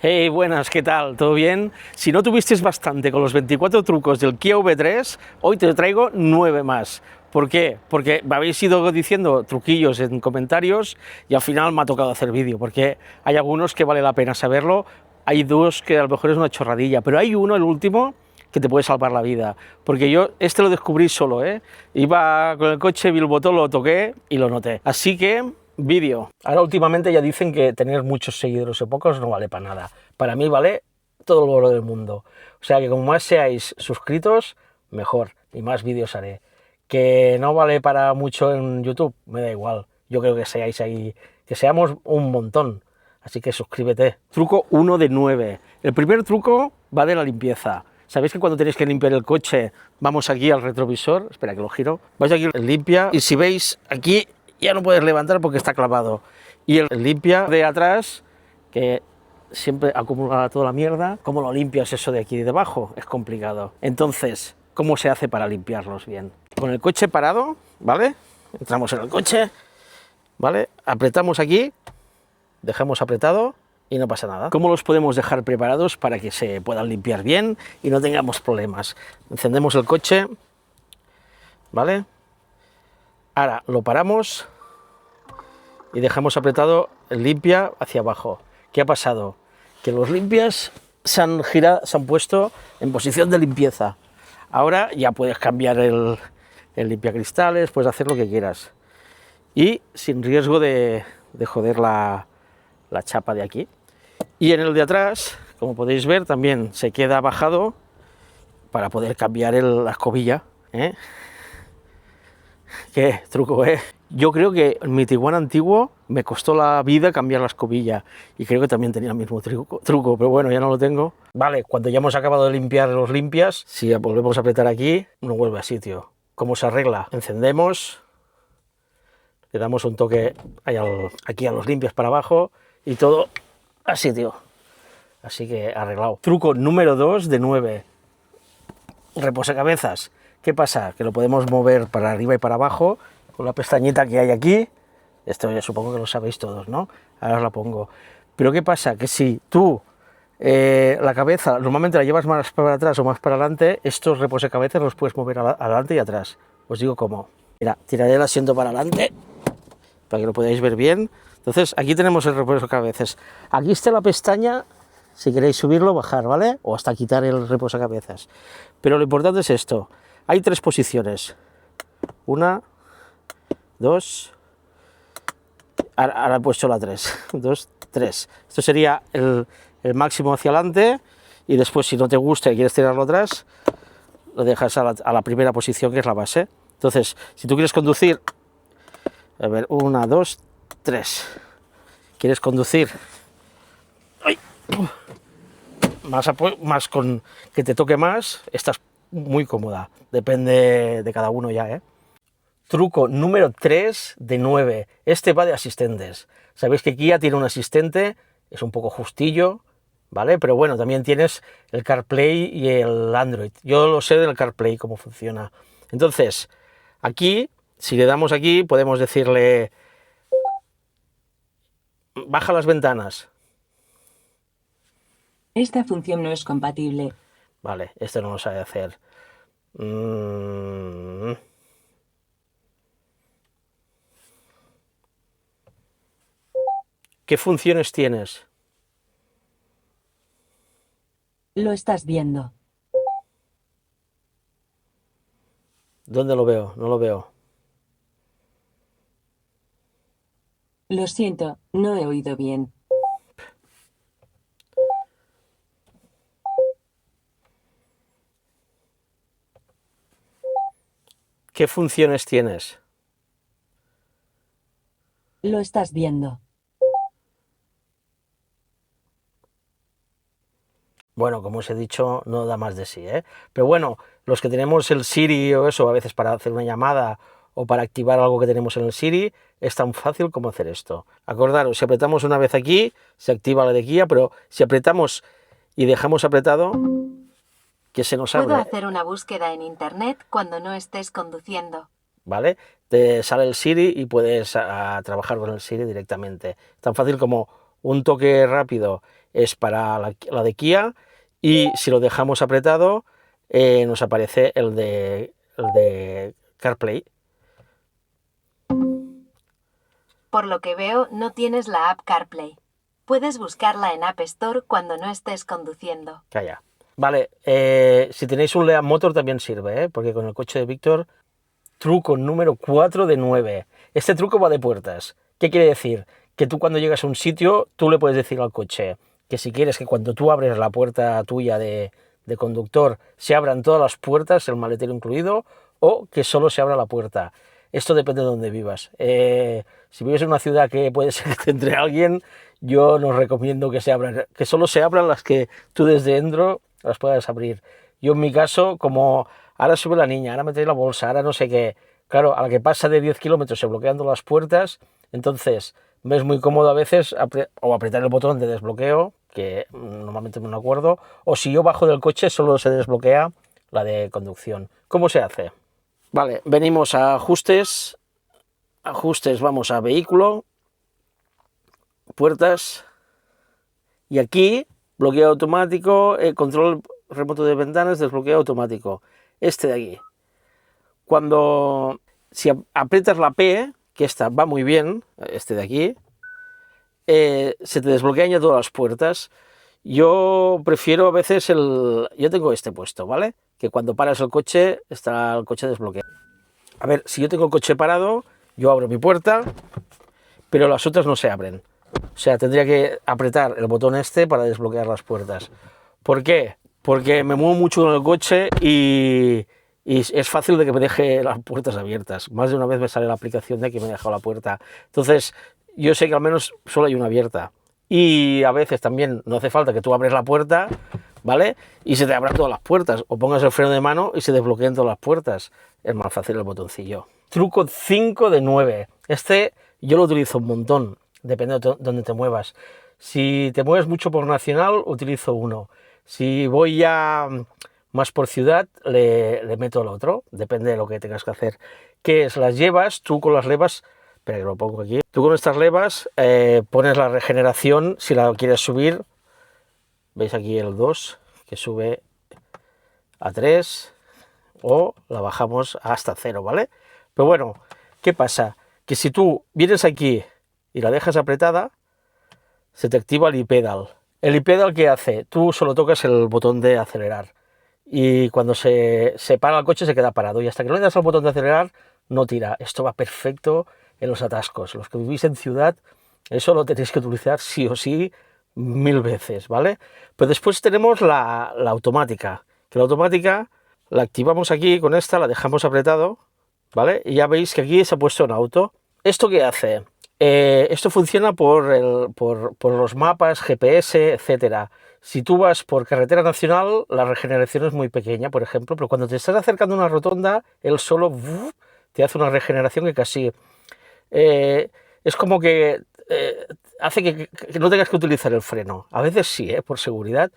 Hey, buenas, ¿qué tal? ¿Todo bien? Si no tuvisteis bastante con los 24 trucos del Kia V3, hoy te traigo 9 más. ¿Por qué? Porque me habéis ido diciendo truquillos en comentarios y al final me ha tocado hacer vídeo, porque hay algunos que vale la pena saberlo, hay dos que a lo mejor es una chorradilla, pero hay uno, el último, que te puede salvar la vida, porque yo este lo descubrí solo, iba con el coche, vi el botón, lo toqué y lo noté. Así que vídeo. Ahora últimamente ya dicen que tener muchos seguidores o pocos no vale para nada. Para mí vale todo el oro del mundo. O sea que como más seáis suscritos, mejor. Y más vídeos haré. Que no vale para mucho en YouTube, me da igual. Yo creo que seáis ahí, que seamos un montón. Así que suscríbete. Truco 1 de 9. El primer truco va de la limpieza. ¿Sabéis que cuando tenéis que limpiar el coche, vamos aquí al retrovisor? Espera que lo giro. Vais aquí, limpia, y si veis aquí ya no puedes levantar porque está clavado. Y el limpia de atrás, que siempre acumula toda la mierda. ¿Cómo lo limpias eso de aquí de debajo? Es complicado. Entonces, ¿cómo se hace para limpiarlos bien? Con el coche parado, ¿vale? Entramos en el coche, ¿vale? Apretamos aquí, dejamos apretado y no pasa nada. ¿Cómo los podemos dejar preparados para que se puedan limpiar bien y no tengamos problemas? Encendemos el coche, ¿vale? Ahora lo paramos y dejamos apretado el limpia hacia abajo. ¿Qué ha pasado? Que los limpias se han girado, se han puesto en posición de limpieza. Ahora ya puedes cambiar el limpiacristales, puedes hacer lo que quieras. Y sin riesgo de joder la chapa de aquí. Y en el de atrás, como podéis ver, también se queda bajado para poder cambiar la escobilla. Qué truco, Yo creo que en mi Tiguan antiguo me costó la vida cambiar la escobilla y creo que también tenía el mismo truco, pero bueno, ya no lo tengo. Vale, cuando ya hemos acabado de limpiar los limpias, si volvemos a apretar aquí, no vuelve a sitio. ¿Cómo se arregla? Encendemos, le damos un toque aquí a los limpias para abajo y todo a sitio. Así que arreglado. Truco número 2 de 9. Reposacabezas. ¿Qué pasa? Que lo podemos mover para arriba y para abajo con la pestañita que hay aquí. Esto ya supongo que lo sabéis todos, ¿no? Ahora os la pongo. Pero ¿qué pasa? Que si tú la cabeza normalmente la llevas más para atrás o más para adelante, estos reposacabezas los puedes mover adelante y atrás. Os digo cómo. Mira, tiraré el asiento para adelante para que lo podáis ver bien. Entonces aquí tenemos el reposacabezas. Aquí está la pestaña, si queréis subirlo o bajar, ¿vale? O hasta quitar el reposacabezas. Pero lo importante es esto. Hay 3 posiciones. 1, 2. Ahora he puesto la 3. 2, 3. Esto sería el máximo hacia adelante. Y después, si no te gusta y quieres tirarlo atrás, lo dejas a la primera posición, que es la base. Entonces, si tú quieres conducir, a ver, 1, 2, 3. ¿Quieres conducir? ¡Ay! Más con que te toque más, estás muy cómoda, depende de cada uno ya, Truco número 3 de 9, este va de asistentes. Sabéis que Kia tiene un asistente, es un poco justillo, ¿vale? Pero bueno, también tienes el CarPlay y el Android. Yo lo sé del CarPlay, cómo funciona. Entonces, aquí, si le damos aquí, podemos decirle, baja las ventanas. Esta función no es compatible. Vale, esto no lo sabe hacer. ¿Qué funciones tienes? Lo estás viendo. ¿Dónde lo veo? No lo veo. Lo siento, no he oído bien. ¿Qué funciones tienes? Lo estás viendo. Bueno, como os he dicho, no da más de sí, Pero bueno, los que tenemos el Siri o eso, a veces para hacer una llamada o para activar algo que tenemos en el Siri, es tan fácil como hacer esto. Acordaros, si apretamos una vez aquí, se activa la de Kia, pero si apretamos y dejamos apretado, que se nos abre. Puedo hacer una búsqueda en internet cuando no estés conduciendo. ¿Vale? Te sale el Siri y puedes trabajar con el Siri directamente. Tan fácil como un toque rápido es para la de Kia, y si lo dejamos apretado nos aparece el de CarPlay. Por lo que veo, no tienes la app CarPlay. Puedes buscarla en App Store cuando no estés conduciendo. Calla. Vale, si tenéis un Lean Motor también sirve, porque con el coche de Víctor, truco número 4 de 9. Este truco va de puertas. ¿Qué quiere decir? Que tú cuando llegas a un sitio, tú le puedes decir al coche que si quieres que cuando tú abres la puerta tuya de conductor se abran todas las puertas, el maletero incluido, o que solo se abra la puerta. Esto depende de donde vivas. Si vives en una ciudad que puede ser que entre alguien, yo no recomiendo que solo se abran las que tú desde dentro las puedas abrir. Yo en mi caso, como ahora sube la niña, ahora me trae la bolsa, ahora no sé qué, claro, a la que pasa de 10 kilómetros se bloquean todas las puertas, entonces me es muy cómodo a veces o apretar el botón de desbloqueo, que normalmente me lo acuerdo, o si yo bajo del coche solo se desbloquea la de conducción. ¿Cómo se hace? Vale, venimos a ajustes, vamos a vehículo, puertas, y aquí bloqueo automático, control remoto de ventanas, desbloqueo automático, este de aquí. Si aprietas la P, que esta va muy bien, este de aquí, se te desbloquean ya todas las puertas. Yo prefiero a veces yo tengo este puesto, ¿vale? Que cuando paras el coche, está el coche desbloqueado. A ver, si yo tengo el coche parado, yo abro mi puerta, pero las otras no se abren. O sea, tendría que apretar el botón este para desbloquear las puertas. ¿Por qué? Porque me muevo mucho con el coche y es fácil de que me deje las puertas abiertas. Más de una vez me sale la aplicación de que me he dejado la puerta. Entonces, yo sé que al menos solo hay una abierta. Y a veces también no hace falta que tú abres la puerta, ¿vale? Y se te abran todas las puertas. O pongas el freno de mano y se desbloqueen todas las puertas. Es más fácil el botoncillo. Truco 5 de 9. Este yo lo utilizo un montón, depende de dónde te muevas. Si te mueves mucho por nacional, utilizo uno. Si voy ya más por ciudad, le meto el otro. Depende de lo que tengas que hacer. ¿Qué es? Las llevas, tú con las levas... Espera que lo pongo aquí. Tú con estas levas pones la regeneración si la quieres subir. Veis aquí el 2, que sube a 3, o la bajamos hasta 0, ¿vale? Pero bueno, ¿qué pasa? Que si tú vienes aquí y la dejas apretada, se te activa el iPedal. ¿El iPedal qué hace? Tú solo tocas el botón de acelerar. Y cuando se para el coche se queda parado. Y hasta que no le das al botón de acelerar, no tira. Esto va perfecto en los atascos. Los que vivís en ciudad, eso lo tenéis que utilizar sí o sí 1000 veces, ¿vale? Pero después tenemos la automática, que la automática la activamos aquí con esta, la dejamos apretado, ¿vale? Y ya veis que aquí se ha puesto en auto. ¿Esto qué hace? Esto funciona por los mapas, GPS, etcétera. Si tú vas por carretera nacional, la regeneración es muy pequeña, por ejemplo, pero cuando te estás acercando a una rotonda, él solo te hace una regeneración que casi... es como que hace que no tengas que utilizar el freno. A veces sí, por seguridad,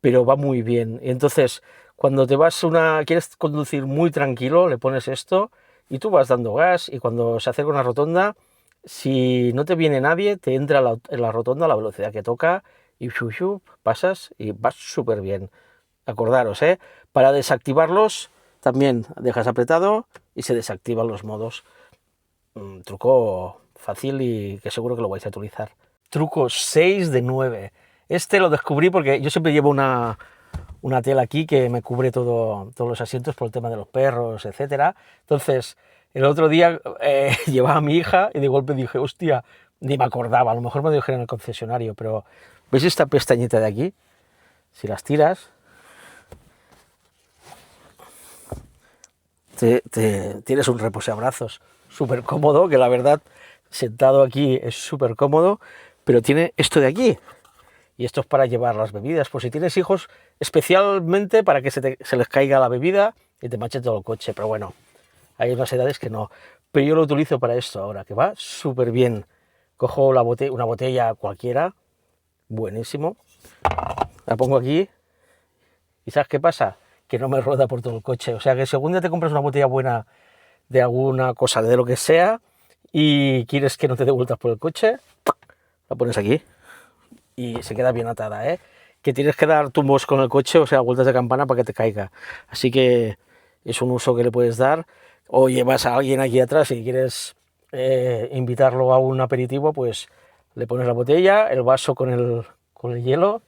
pero va muy bien. Y entonces, cuando quieres conducir muy tranquilo, le pones esto y tú vas dando gas, y cuando se acerca una rotonda, si no te viene nadie, te entra en la rotonda a la velocidad que toca y pasas y vas súper bien. Acordaros, para desactivarlos también dejas apretado y se desactivan los modos. Truco fácil y que seguro que lo vais a utilizar. Truco 6 de 9. Este lo descubrí porque yo siempre llevo una tela aquí que me cubre todos los asientos por el tema de los perros, etcétera. Entonces, el otro día llevaba a mi hija y de golpe dije, hostia, ni me acordaba, a lo mejor me lo dijeron en el concesionario, pero ¿veis esta pestañita de aquí? Si las tiras, tienes un reposabrazos súper cómodo, que la verdad, sentado aquí es súper cómodo, pero tiene esto de aquí. Y esto es para llevar las bebidas, por si tienes hijos, especialmente para que se les caiga la bebida y te manche todo el coche. Pero bueno, hay unas edades que no. Pero yo lo utilizo para esto ahora, que va súper bien. Cojo una botella cualquiera, buenísimo, la pongo aquí y ¿sabes qué pasa? Que no me rueda por todo el coche. O sea que si algún día te compras una botella buena de alguna cosa, de lo que sea, y quieres que no te dé vueltas por el coche, la pones aquí y se queda bien atada, ¿eh? Que tienes que dar tumbos con el coche, o sea, vueltas de campana para que te caiga. Así que es un uso que le puedes dar. O llevas a alguien aquí atrás y quieres invitarlo a un aperitivo, pues le pones la botella, el vaso con el hielo,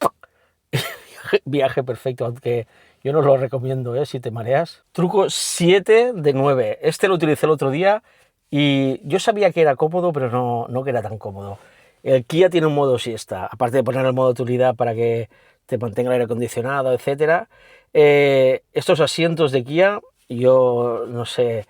viaje perfecto, aunque yo no os lo recomiendo, si te mareas. Truco 7 de 9. Este lo utilicé el otro día y yo sabía que era cómodo, pero no que era tan cómodo. El Kia tiene un modo siesta, aparte de poner el modo de utilidad para que te mantenga el aire acondicionado, etc. Estos asientos de Kia, yo no sé,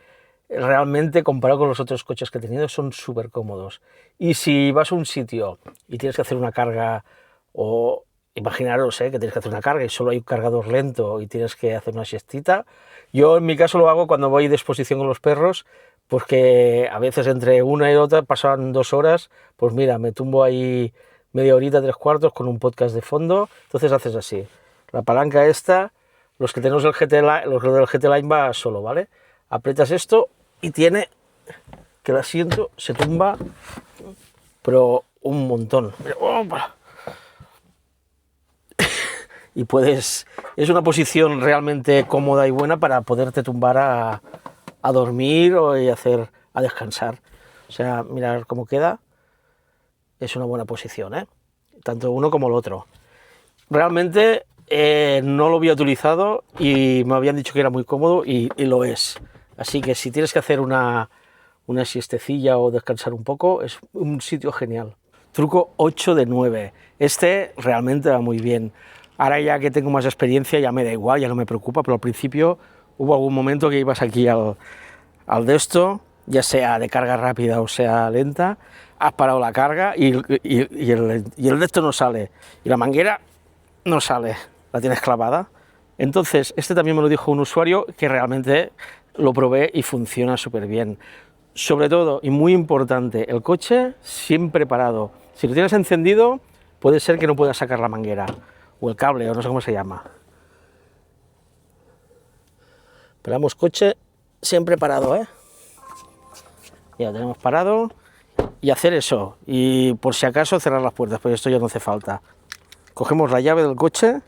realmente comparado con los otros coches que he tenido, son súper cómodos. Y si vas a un sitio y tienes que hacer una carga, o imaginaros que tienes que hacer una carga y solo hay un cargador lento y tienes que hacer una siestita, yo en mi caso lo hago cuando voy de exposición con los perros, pues que a veces entre una y otra pasan 2 horas, pues mira, me tumbo ahí media horita, 3/4 con un podcast de fondo. Entonces haces así, la palanca esta, los que tenemos el GT Line, los del GT Line va solo, ¿vale? Aprietas esto y tiene que el asiento se tumba, pero un montón. Y puedes, es una posición realmente cómoda y buena para poderte tumbar a dormir o a descansar. O sea, mirar cómo queda, es una buena posición, tanto uno como el otro. Realmente no lo había utilizado y me habían dicho que era muy cómodo y lo es. Así que si tienes que hacer una siestecilla o descansar un poco, es un sitio genial. Truco 8 de 9. Este realmente va muy bien. Ahora ya que tengo más experiencia ya me da igual, ya no me preocupa, pero al principio hubo algún momento que ibas aquí al de esto, ya sea de carga rápida o sea lenta, has parado la carga y el de esto no sale, y la manguera no sale, la tienes clavada. Entonces, este también me lo dijo un usuario que realmente lo probé y funciona súper bien. Sobre todo, y muy importante, el coche siempre parado. Si lo tienes encendido, puede ser que no puedas sacar la manguera, o el cable, o no sé cómo se llama. Pero vamos, coche siempre parado, Ya tenemos parado, y hacer eso, y por si acaso cerrar las puertas, pues esto ya no hace falta. Cogemos la llave del coche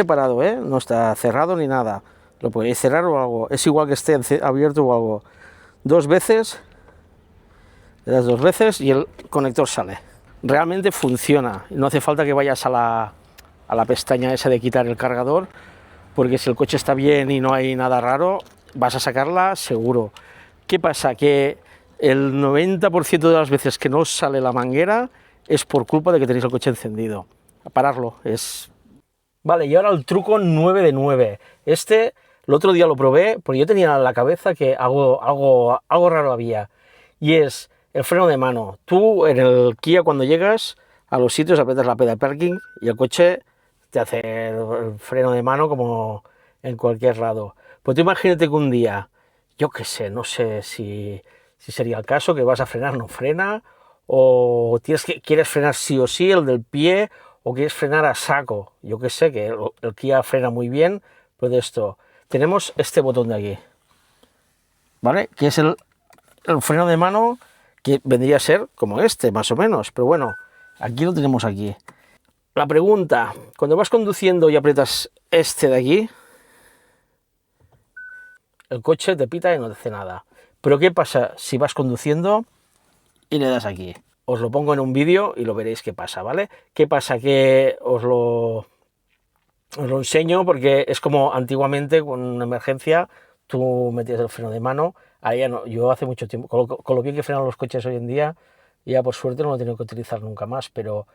parado, no está cerrado ni nada, lo podéis cerrar o algo, es igual que esté abierto o algo. 2 veces, le das 2 veces y el conector sale. Realmente funciona, no hace falta que vayas a la pestaña esa de quitar el cargador, porque si el coche está bien y no hay nada raro, vas a sacarla seguro. ¿Qué pasa? Que el 90% de las veces que no sale la manguera es por culpa de que tenéis el coche encendido. A pararlo es... Vale, y ahora el truco 9 de 9. Este, el otro día lo probé, porque yo tenía en la cabeza que algo raro había, y es el freno de mano. Tú en el Kia, cuando llegas a los sitios, aprietas la peda de parking y el coche te hace el freno de mano como en cualquier lado. Pues tú imagínate que un día, yo qué sé, no sé si sería el caso, que vas a frenar, no frena, o quieres frenar sí o sí, el del pie, o quieres frenar a saco. Yo qué sé, que el Kia frena muy bien, pero de esto tenemos este botón de aquí, ¿vale? Que es el freno de mano, que vendría a ser como este, más o menos, pero bueno, aquí lo tenemos aquí. La pregunta, cuando vas conduciendo y aprietas este de aquí, el coche te pita y no te hace nada. Pero ¿qué pasa si vas conduciendo y le das aquí? Os lo pongo en un vídeo y lo veréis qué pasa, ¿vale? ¿Qué pasa? Que os lo enseño porque es como antiguamente con una emergencia tú metías el freno de mano. Ahora ya no, yo hace mucho tiempo, con lo bien que frenan los coches hoy en día, ya por suerte no lo he tenido que utilizar nunca más, pero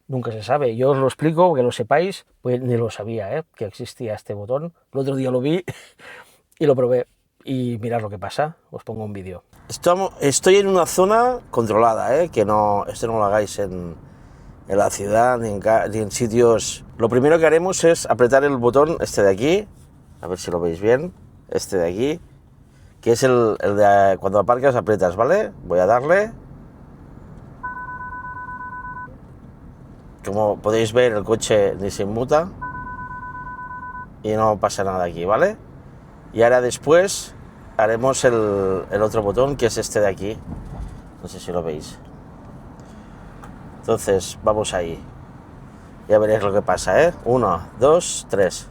nunca se sabe. Yo os lo explico, que lo sepáis, pues ni lo sabía, que existía este botón. El otro día lo vi y lo probé. Y mirad lo que pasa, os pongo un vídeo. Estoy en una zona controlada, que esto no lo hagáis en la ciudad ni en sitios. Lo primero que haremos es apretar el botón este de aquí, a ver si lo veis bien, este de aquí, que es el de cuando aparcas aprietas, ¿vale? Voy a darle. Como podéis ver, el coche ni se inmuta y no pasa nada aquí, ¿vale? Y ahora después haremos el otro botón, que es este de aquí, no sé si lo veis. Entonces vamos ahí, Ya veréis lo que pasa, ¿eh? 1, 2, 3.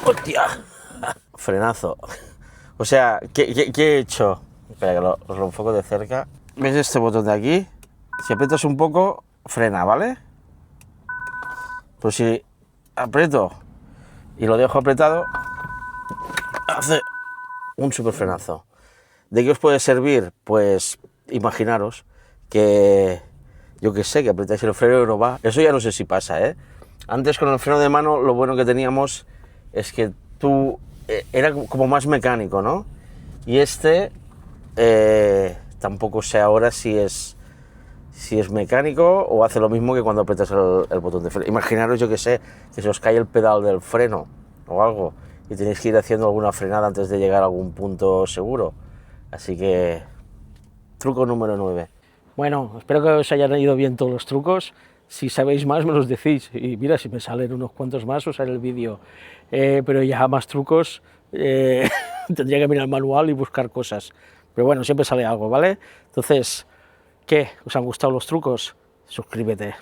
¡Hostia! Frenazo. O sea, ¿qué he hecho? Espera que os lo enfoco de cerca. ¿Ves este botón de aquí? Si aprietas un poco, frena, ¿vale? Pues si aprieto y lo dejo apretado, hace un super frenazo. ¿De qué os puede servir? Pues imaginaros que, yo qué sé, que apretáis el freno y no va. Eso ya no sé si pasa, ¿eh? Antes con el freno de mano lo bueno que teníamos es que tú era como más mecánico, ¿no? Y este tampoco sé ahora si es mecánico o hace lo mismo que cuando apretas el botón de freno. Imaginaros, yo que sé, que se os cae el pedal del freno o algo y tenéis que ir haciendo alguna frenada antes de llegar a algún punto seguro. Así que, truco número 9. Bueno, espero que os hayan ido bien todos los trucos. Si sabéis más, me los decís. Y mira, si me salen unos cuantos más, os haré el vídeo. Pero ya más trucos, tendría que mirar el manual y buscar cosas. Pero bueno, siempre sale algo, ¿vale? Entonces, ¿qué? ¿Os han gustado los trucos? Suscríbete.